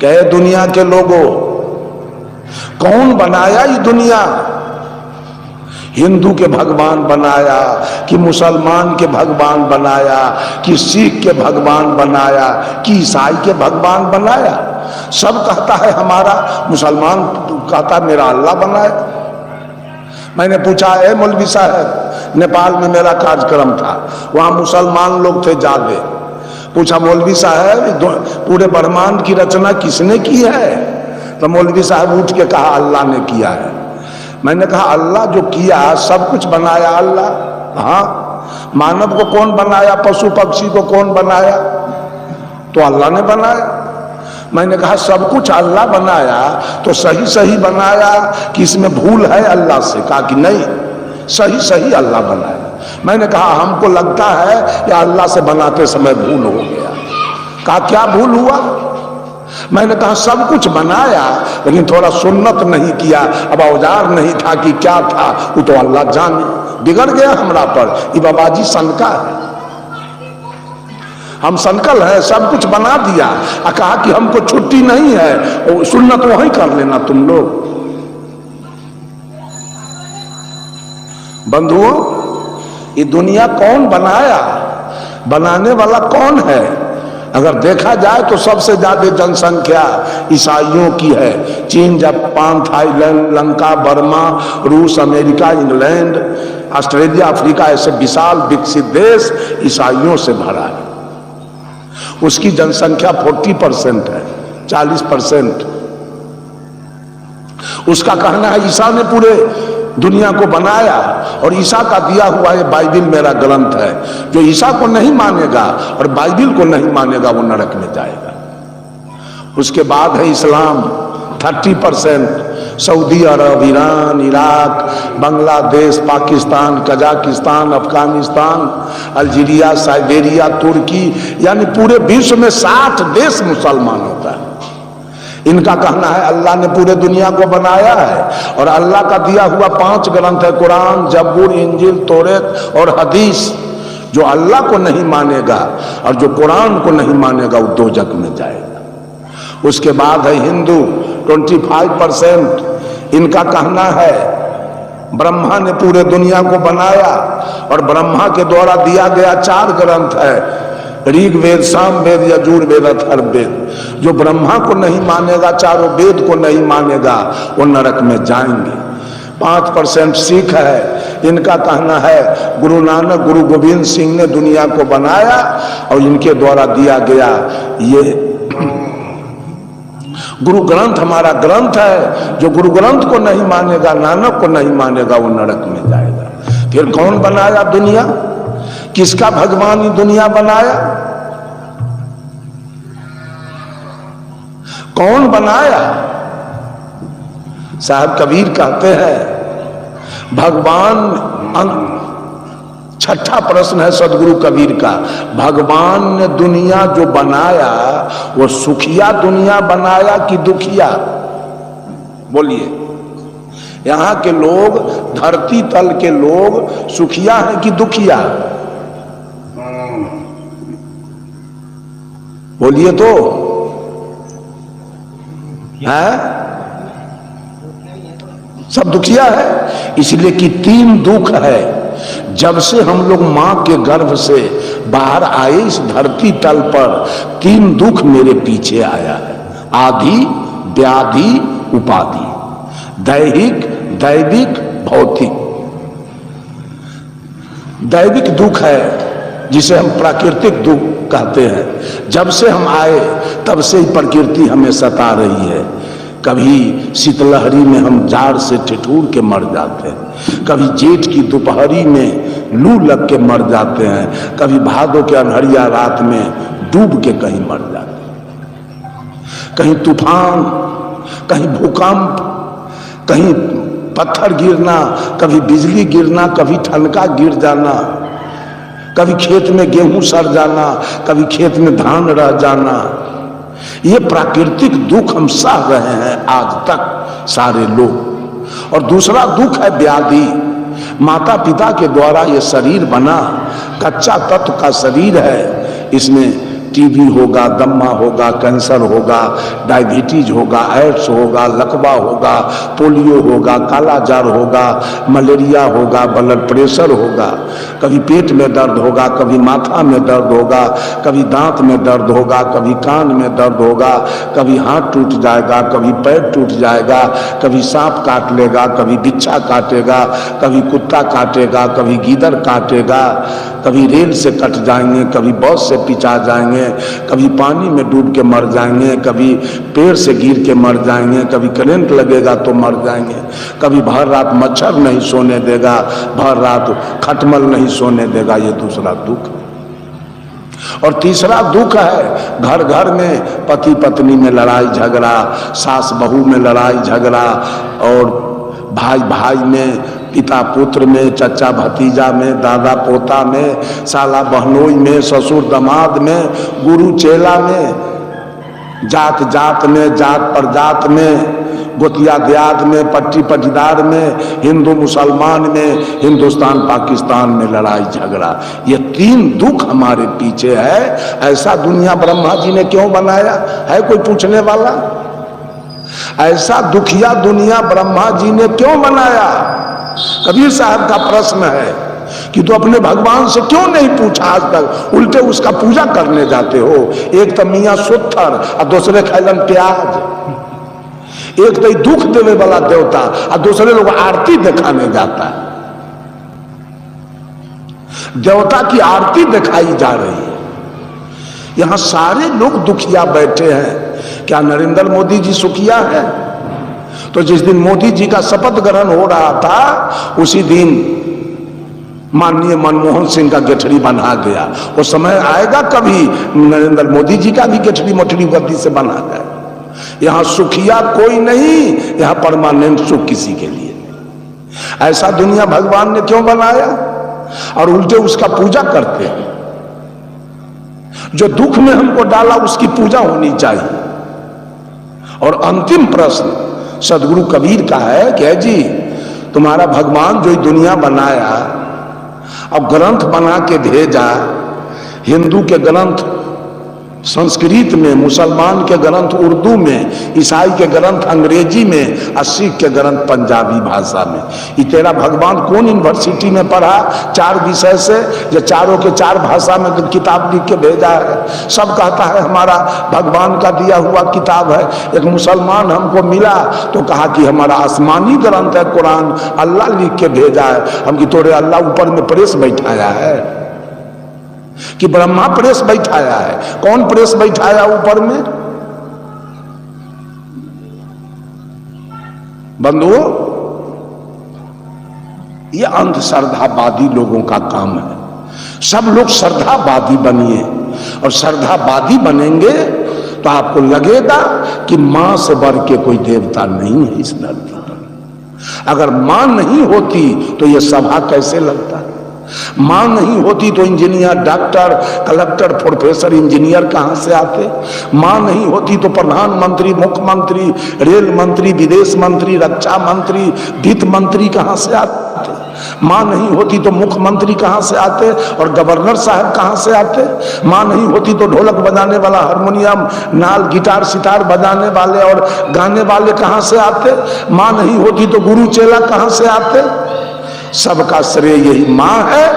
कहे दुनिया के लोगों, कौन बनाया ये दुनिया? हिंदू के भगवान बनाया कि मुसलमान के भगवान बनाया कि सिख के भगवान बनाया कि ईसाई के भगवान बनाया? सब कहता है हमारा, मुसलमान कहता मेरा अल्लाह बनाया। मैंने पूछा, है मौलवी साहब, नेपाल में मेरा कार्यक्रम था, वहां मुसलमान लोग थे ज्यादा। पूछा, मौलवी साहब पूरे ब्रह्मांड की रचना किसने की है? तो मौलवी साहब उठ के कहा, अल्लाह ने किया है। मैंने कहा, अल्लाह जो किया सब कुछ बनाया अल्लाह? हाँ। मानव को कौन बनाया? पशु पक्षी को कौन बनाया? तो अल्लाह ने बनाया। मैंने कहा, सब कुछ अल्लाह बनाया तो सही सही बनाया कि इसमें भूल है अल्लाह से? कहा कि नहीं, सही सही अल्लाह बनाया। मैंने कहा, हमको लगता है कि अल्लाह से बनाते समय भूल हो गया। कहा, क्या भूल हुआ? मैंने कहा, सब कुछ बनाया लेकिन थोड़ा सुन्नत नहीं किया। अब औजार नहीं था कि क्या था, वो तो अल्लाह जाने। बिगड़ गया हमरा पर। ये बाबाजी सनका है, हम संकल है, सब कुछ बना दिया और कहा कि हमको छुट्टी नहीं है, और सुन्नत वहीं कर लेना तुम लोग। बंधुओं, ये दुनिया कौन बनाया? बनाने वाला कौन है? अगर देखा जाए तो सबसे ज्यादा जनसंख्या ईसाइयों की है। चीन, जापान, थाईलैंड, लंका, बर्मा, रूस, अमेरिका, इंग्लैंड, ऑस्ट्रेलिया, अफ्रीका, ऐसे विशाल विकसित देश ईसाइयों से भरा है। उसकी जनसंख्या 40% है, 40%। उसका कहना है ईसा ने पूरे दुनिया को बनाया, और ईसा का दिया हुआ ये बाइबिल मेरा ग्रंथ है। जो ईसा को नहीं मानेगा और बाइबिल को नहीं मानेगा वो नरक में जाएगा। उसके बाद है Islam 30%, Saudi Arab, Iran, Iraq, Bangladesh, Pakistan, Kazakhstan, Afghanistan, Algeria, Siberia, तुर्की, यानी पूरे विश्व में 60 देश मुसलमानों का। इनका कहना है अल्लाह ने पूरे दुनिया को बनाया है, और अल्लाह का दिया हुआ 5 ग्रंथ है, कुरान, जबूर, इंजिल, तौरात और हदीस। जो अल्लाह को नहीं मानेगा और जो कुरान को नहीं मानेगा वो दोजख में जाएगा। उसके बाद है हिंदू 25%। इनका कहना है ब्रह्मा ने पूरे दुनिया को बनाया, और ब्रह्मा के द्वारा दिया गया 4 ग्रंथ है, ऋग्वेद, सामवेद, यजुर्वेद, अथर्ववेद। जो ब्रह्मा को नहीं मानेगा, चारों वेद को नहीं मानेगा, वो नरक में जाएंगे। 5% सिख है। इनका कहना है गुरु नानक, गुरु गोविंद सिंह ने दुनिया को बनाया, और इनके द्वारा दिया गया ये गुरु ग्रंथ हमारा ग्रंथ है। जो गुरु ग्रंथ को नहीं मानेगा, नानक को नहीं मानेगा, वो नरक में जाएगा। फिर कौन बनाया दुनिया? किसका भगवान ये दुनिया बनाया? कौन बनाया? साहब कबीर कहते हैं भगवान, छठा प्रश्न है सदगुरु कबीर का, भगवान ने दुनिया जो बनाया वो सुखिया दुनिया बनाया कि दुखिया? बोलिए, यहां के लोग, धरती तल के लोग सुखिया हैं कि दुखिया? बोलिए तो है, सब दुखिया है। इसलिए कि 3 दुख है। जब से हम लोग मां के गर्भ से बाहर आए इस धरती तल पर, 3 दुख मेरे पीछे आया है। आदि, व्याधि, उपाधि। दैहिक, दैविक, भौतिक। दैविक दुख है जिसे हम प्राकृतिक दुख कहते हैं। जब से हम आए तब से ही प्रकृति हमें सता रही है। कभी शीतलहरी में हम जाड़ से ठिठुर के मर जाते हैं, कभी जेठ की दोपहरी में लू लग के मर जाते हैं, कभी भादों के अंधरिया रात में डूब के कहीं मर जाते हैं। कहीं तूफान, कहीं भूकंप, कहीं पत्थर गिरना, कभी बिजली गिरना, कभी ठनका गिर जाना, कभी खेत में गेहूं सड़ जाना, कभी खेत में धान रह जाना। ये प्राकृतिक दुख हम सह रहे हैं आज तक सारे लोग। और दूसरा दुख है व्याधि। माता पिता के द्वारा ये शरीर बना, कच्चा तत्व का शरीर है, इसमें टीबी होगा, दम्मा होगा, कैंसर होगा, डायबिटीज होगा, एड्स होगा, लकवा होगा, पोलियो होगा, काला जार होगा, मलेरिया होगा, ब्लड प्रेशर होगा, कभी पेट में दर्द होगा, कभी माथा में दर्द होगा, कभी दांत में दर्द होगा, कभी कान में दर्द होगा, कभी हाथ टूट जाएगा, कभी पैर टूट जाएगा, कभी सांप काट लेगा, कभी बिच्छा काटेगा, कभी कुत्ता काटेगा, कभी गीदड़ काटेगा, कभी रेल से कट जाएंगे, कभी बस से पिचा जाएंगे, कभी पानी में डूब के मर जाएंगे, कभी पेड़ से गिर के मर जाएंगे, कभी करंट लगेगा तो मर जाएंगे, कभी भर रात मच्छर नहीं सोने देगा, भर रात खटमल नहीं सोने देगा। ये दूसरा दुख है। और तीसरा दुख है घर घर में पति पत्नी में लड़ाई झगड़ा, सास बहू में लड़ाई झगड़ा, और भाई भाई में, पिता पुत्र में, चचा भतीजा में, दादा पोता में, साला बहनोई में, ससुर दामाद में, गुरु चेला में, जात जात में, जात पर जात में, गोतिया देहात में, पट्टी पटीदार में, हिंदू मुसलमान में, हिंदुस्तान पाकिस्तान में लड़ाई झगड़ा। ये तीन दुख हमारे पीछे है। ऐसा दुनिया ब्रह्मा जी ने क्यों बनाया है? कोई पूछने वाला? ऐसा दुखिया दुनिया ब्रह्मा जी ने क्यों बनाया? कबीर साहब का प्रश्न है कि तो अपने भगवान से क्यों नहीं पूछा आज तक, उल्टे उसका पूजा करने जाते हो। एक तो मियाँ सुत्थर और दूसरे खैलन प्याज, एक तो दुख देने वाला देवता और दूसरे लोग आरती दिखाने जाता है। देवता की आरती दिखाई जा रही है। यहां सारे लोग दुखिया बैठे हैं। क्या नरेंद्र मोदी जी सुखिया है? तो जिस दिन मोदी जी का शपथ ग्रहण हो रहा था उसी दिन माननीय मनमोहन सिंह का गेठड़ी बना गया। वो समय आएगा कभी नरेंद्र मोदी जी का भी गेठड़ी मोटड़ी गद्दी से बना गया। यहां सुखिया कोई नहीं, यहां परमानेंट सुख किसी के लिए नहीं। ऐसा दुनिया भगवान ने क्यों बनाया? और उल्टे उसका पूजा करते हैं। जो दुख में हमको डाला उसकी पूजा होनी चाहिए। और अंतिम प्रश्न सदगुरु कबीर का है कि है जी तुम्हारा भगवान जो दुनिया बनाया, अब ग्रंथ बना के भेजा, हिंदू के ग्रंथ संस्कृत में, मुसलमान के ग्रंथ उर्दू में, ईसाई के ग्रंथ अंग्रेजी में और सिख के ग्रंथ पंजाबी भाषा में। ये तेरा भगवान कौन यूनिवर्सिटी में पढ़ा 4 विषय से, जो चारों के 4 भाषा में किताब लिख के भेजा है? सब कहता है हमारा भगवान का दिया हुआ किताब है। एक मुसलमान हमको मिला तो कहा कि हमारा आसमानी ग्रंथ है कुरान, अल्लाह लिख के भेजा है। हम कि तोरे अल्लाह ऊपर में प्रेस बैठाया है कि ब्रह्मा प्रेस बैठाया है? कौन प्रेस बैठाया ऊपर में? बंधुओं, ये अंधश्रद्धावादी लोगों का काम है। सब लोग श्रद्धावादी बनिए, और श्रद्धावादी बनेंगे तो आपको लगेगा कि मां से बढ़ के कोई देवता नहीं है इस धरती पर। अगर मां नहीं होती तो यह सभा कैसे लगता? मां नहीं होती तो engineer, doctor, collector, professor, engineer कहां से आते? मां नहीं होती तो प्रधानमंत्री, मुख्यमंत्री, रेल मंत्री, विदेश मंत्री, रक्षा मंत्री, वित्त मंत्री कहां से आते? मां नहीं होती तो मुख्यमंत्री कहां से आते और गवर्नर साहब कहां से आते? मां नहीं होती तो ढोलक बजाने वाला, हारमोनियम, नाल, गिटार, सितार बजाने वाले और गाने वाले कहां से आते? मां नहीं होती तो गुरु चेला कहां से आते? सबका श्रेय यही मां है,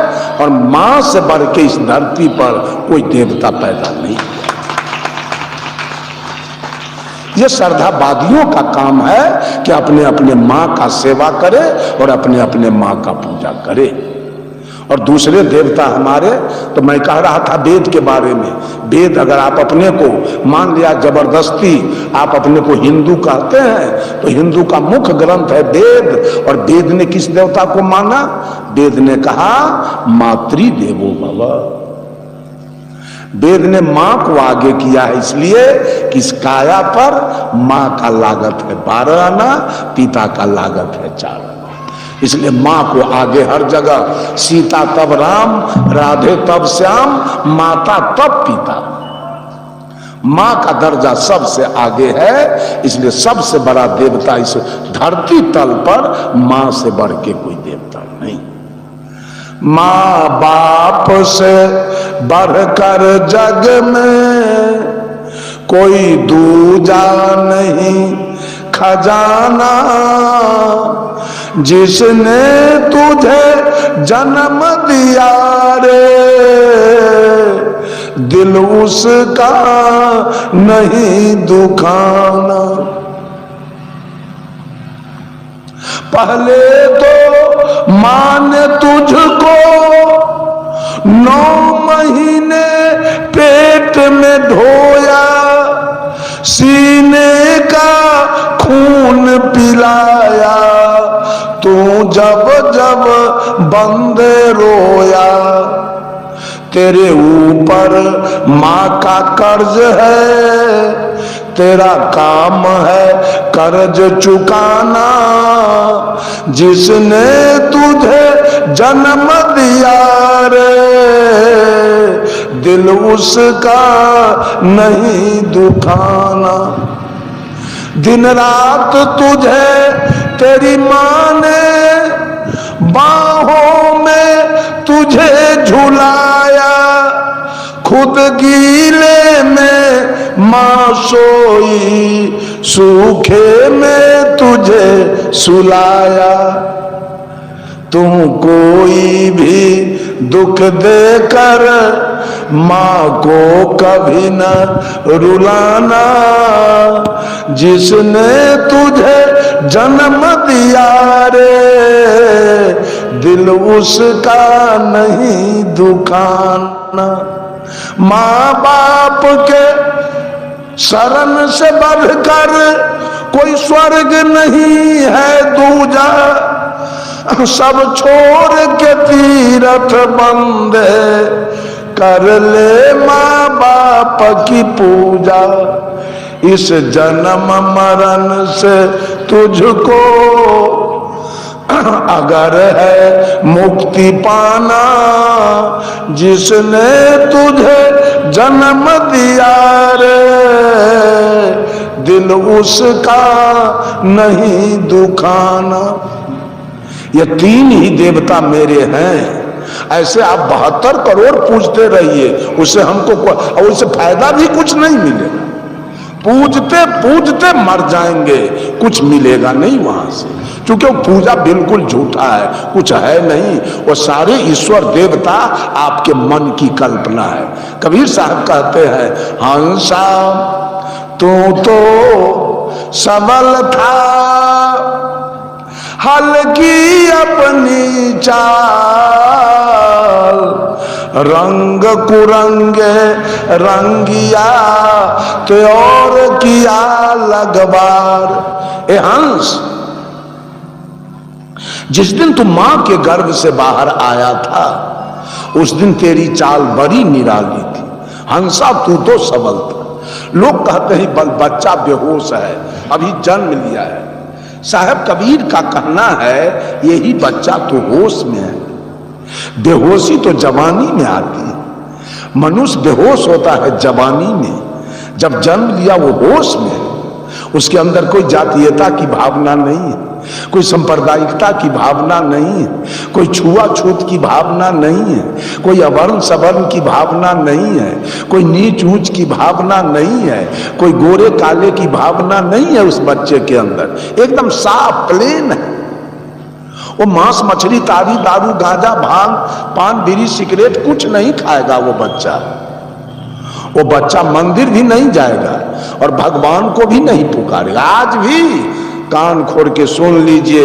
और मां से बढ़ के इस धरती पर कोई देवता पैदा नहीं। ये श्रद्धावादियों का काम है कि अपने अपने मां का सेवा करे और अपने अपने मां का पूजा करे। और दूसरे देवता हमारे, तो मैं कह रहा था वेद के बारे में। वेद अगर आप अपने को मान लिया जबरदस्ती, आप अपने को हिंदू कहते हैं, तो हिंदू का मुख्य ग्रंथ है वेद। और वेद ने किस देवता को माना? वेद ने कहा मातृदेवो भव। वेद ने मां को आगे किया है, इसलिए कि इस काया पर मां का लागत है 12 आना, पिता का लागत है 4 आना। इसलिए मां को आगे हर जगह। सीता तब राम, राधे तब श्याम, माता तब पिता। मां का दर्जा सबसे आगे है, इसलिए सबसे बड़ा देवता इस धरती तल पर मां से बढ़ के कोई देवता नहीं। माँ बाप से बढ़कर जग में कोई दूजा नहीं खजाना। जिसने तुझे जन्म दिया रे दिल उसका नहीं दुखाना। पहले तो माँ ने तुझको 9 महीने पेट में ढोया, सीने का खून पिलाया, तू जब जब बंदे रोया। तेरे ऊपर माँ का कर्ज है, तेरा काम है कर्ज चुकाना। जिसने तुझे जन्म दिया रे दिल उसका नहीं दुखाना। दिन रात तुझे तेरी माँ ने बाहों में तुझे झुलाया, खुद गीले में माँ सोई, सूखे में तुझे सुलाया। तू कोई भी दुख देकर माँ को कभी न रुलाना। जिसने तुझे जन्म दिया रे दिल उसका नहीं दुखाना। माँ बाप के शरण से बढ़कर कोई स्वर्ग नहीं है दूजा। सब छोड़ के तीरथ बंदे कर ले माँ बाप की पूजा। इस जन्म मरण से तुझको अगर है मुक्ति पाना, जिसने तुझे जन्म दिया रे दिल उसका नहीं दुखाना। ये 3 ही देवता मेरे हैं। ऐसे आप 72 करोड़ पूजते रहिए, उससे हमको और उससे फायदा भी कुछ नहीं मिलेगा। पूजते पूजते मर जाएंगे, कुछ मिलेगा नहीं वहां से, क्योंकि वो पूजा बिल्कुल झूठा है, कुछ है नहीं। वो सारे ईश्वर देवता आपके मन की कल्पना है। कबीर साहब कहते हैं, हंसा तू तो सबल था, हल्की अपनी चाल, रंग कुरंगे रंगिया तो और किया लगबार। ए हंस, जिस दिन तू मां के गर्भ से बाहर आया था उस दिन तेरी चाल बड़ी निराली थी। हंसा तू तो सबल था। लोग कहते हैं बच्चा बेहोश है, अभी जन्म लिया है। साहब कबीर का कहना है यही बच्चा तो होश में है। बेहोशी तो जवानी में आती है। मनुष्य बेहोश होता है जवानी में, जब जन्म लिया वो होश में है। उसके अंदर कोई जातीयता की भावना नहीं है, कोई सांप्रदायिकता की भावना नहीं है, कोई छुआछूत की भावना नहीं है, कोई अवर्ण सवर्ण की भावना नहीं है, कोई नीच ऊंच की भावना नहीं है, कोई गोरे काले की भावना नहीं है। उस बच्चे के अंदर एकदम साफ प्लेन है। वो मांस मछली तारी दारू गांजा भांग पान बीड़ी सिगरेट कुछ नहीं खाएगा। वो बच्चा मंदिर भी नहीं जाएगा और भगवान को भी नहीं पुकारेगा। आज भी कान खोल के सुन लीजिए,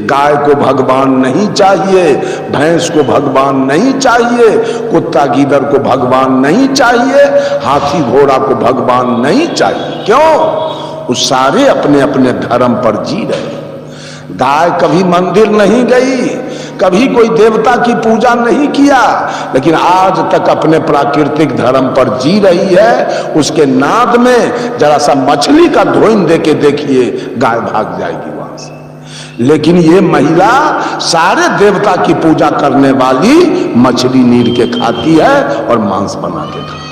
गाय को भगवान नहीं चाहिए, भैंस को भगवान नहीं चाहिए, कुत्ता गीदड़ को भगवान नहीं चाहिए, हाथी घोड़ा को भगवान नहीं चाहिए। क्यों? वो सारे अपने अपने धर्म पर जी रहे। गाय कभी मंदिर नहीं गई, कभी कोई देवता की पूजा नहीं किया, लेकिन आज तक अपने प्राकृतिक धर्म पर जी रही है। उसके नाद में जरा सा मछली का धोइन दे के देखिए, गाय भाग जाएगी वहां से। लेकिन ये महिला सारे देवता की पूजा करने वाली मछली नीर के खाती है और मांस बना के खाती है।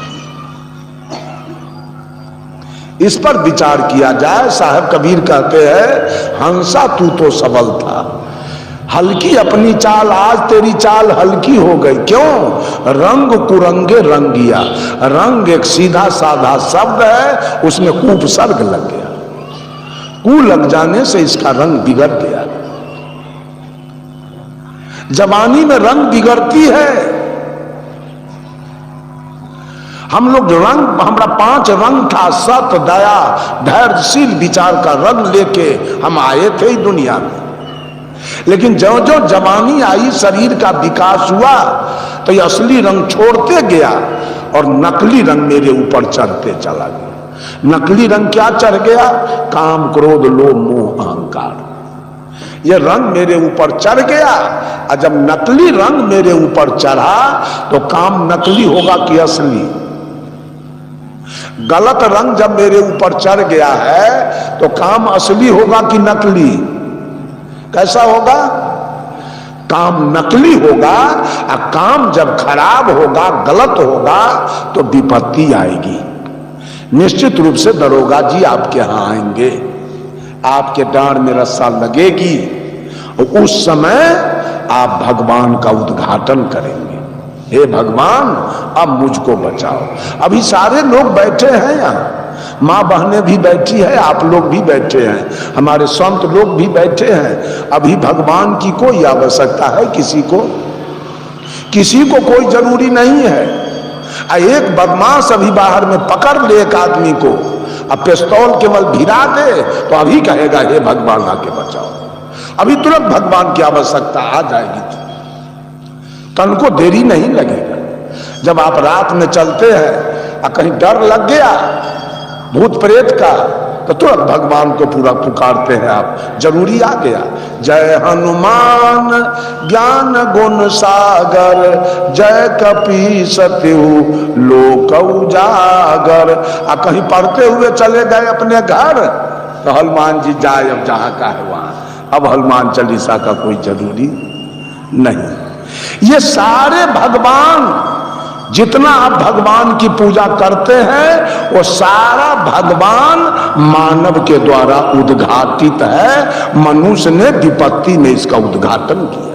इस पर विचार किया जाए। साहब कबीर कहते हैं, हंसा तू तो सबल था, हल्की अपनी चाल, आज तेरी चाल हल्की हो गई। क्यों? रंग कुरंगे रंगिया। रंग एक सीधा साधा शब्द है, उसमें उपसर्ग लग गया। कु लग जाने से इसका रंग बिगड़ गया। जवानी में रंग बिगड़ती है। हम लोग रंग, हमारा 5 रंग था, सत, दया, धैर्यशील विचार का रंग लेके हम आए थे दुनिया में। लेकिन जो जो जवानी आई, शरीर का विकास हुआ, तो ये असली रंग छोड़ते गया और नकली रंग मेरे ऊपर चढ़ते चला गया। नकली रंग क्या चढ़ गया? काम, क्रोध, लोभ, मोह, अहंकार। ये रंग मेरे ऊपर चढ़ गया। और जब नकली रंग मेरे ऊपर चढ़ा तो काम नकली होगा कि असली? गलत रंग जब मेरे ऊपर चढ़ गया है तो काम असली होगा कि नकली? कैसा होगा? काम नकली होगा। और काम जब खराब होगा, गलत होगा, तो विपत्ति आएगी। निश्चित रूप से दरोगा जी आपके यहां आएंगे, आपके डांड में रस्सा लगेगी और उस समय आप भगवान का उद्घाटन करेंगे। हे भगवान, अब मुझको बचाओ। अभी सारे लोग बैठे हैं यहाँ, माँ बहनें भी बैठी है, आप लोग भी बैठे हैं, हमारे संत लोग भी बैठे हैं। अभी भगवान की कोई आवश्यकता है किसी को? किसी को कोई जरूरी नहीं है। एक बदमाश अभी बाहर में पकड़ ले एक आदमी को, अब पिस्तौल केवल भिरा दे तो अभी कहेगा हे भगवान आके बचाओ। अभी तुरंत भगवान की आवश्यकता आ जाएगी, तन को देरी नहीं लगेगा। जब आप रात में चलते हैं और कहीं डर लग गया भूत प्रेत का, तो तुरंत भगवान को पूरा पुकारते हैं आप, जरूरी आ गया। जय हनुमान ज्ञान गुण सागर, जय कपीस तिहु लोक उजागर। और कहीं पढ़ते हुए चले गए अपने घर, तो हनुमान जी जाए अब जहां का है वहां। अब हनुमान चालीसा का कोई जरूरी नहीं। ये सारे भगवान, जितना आप भगवान की पूजा करते हैं, वो सारा भगवान मानव के द्वारा उद्घाटित है। मनुष्य ने विपत्ति में इसका उद्घाटन किया।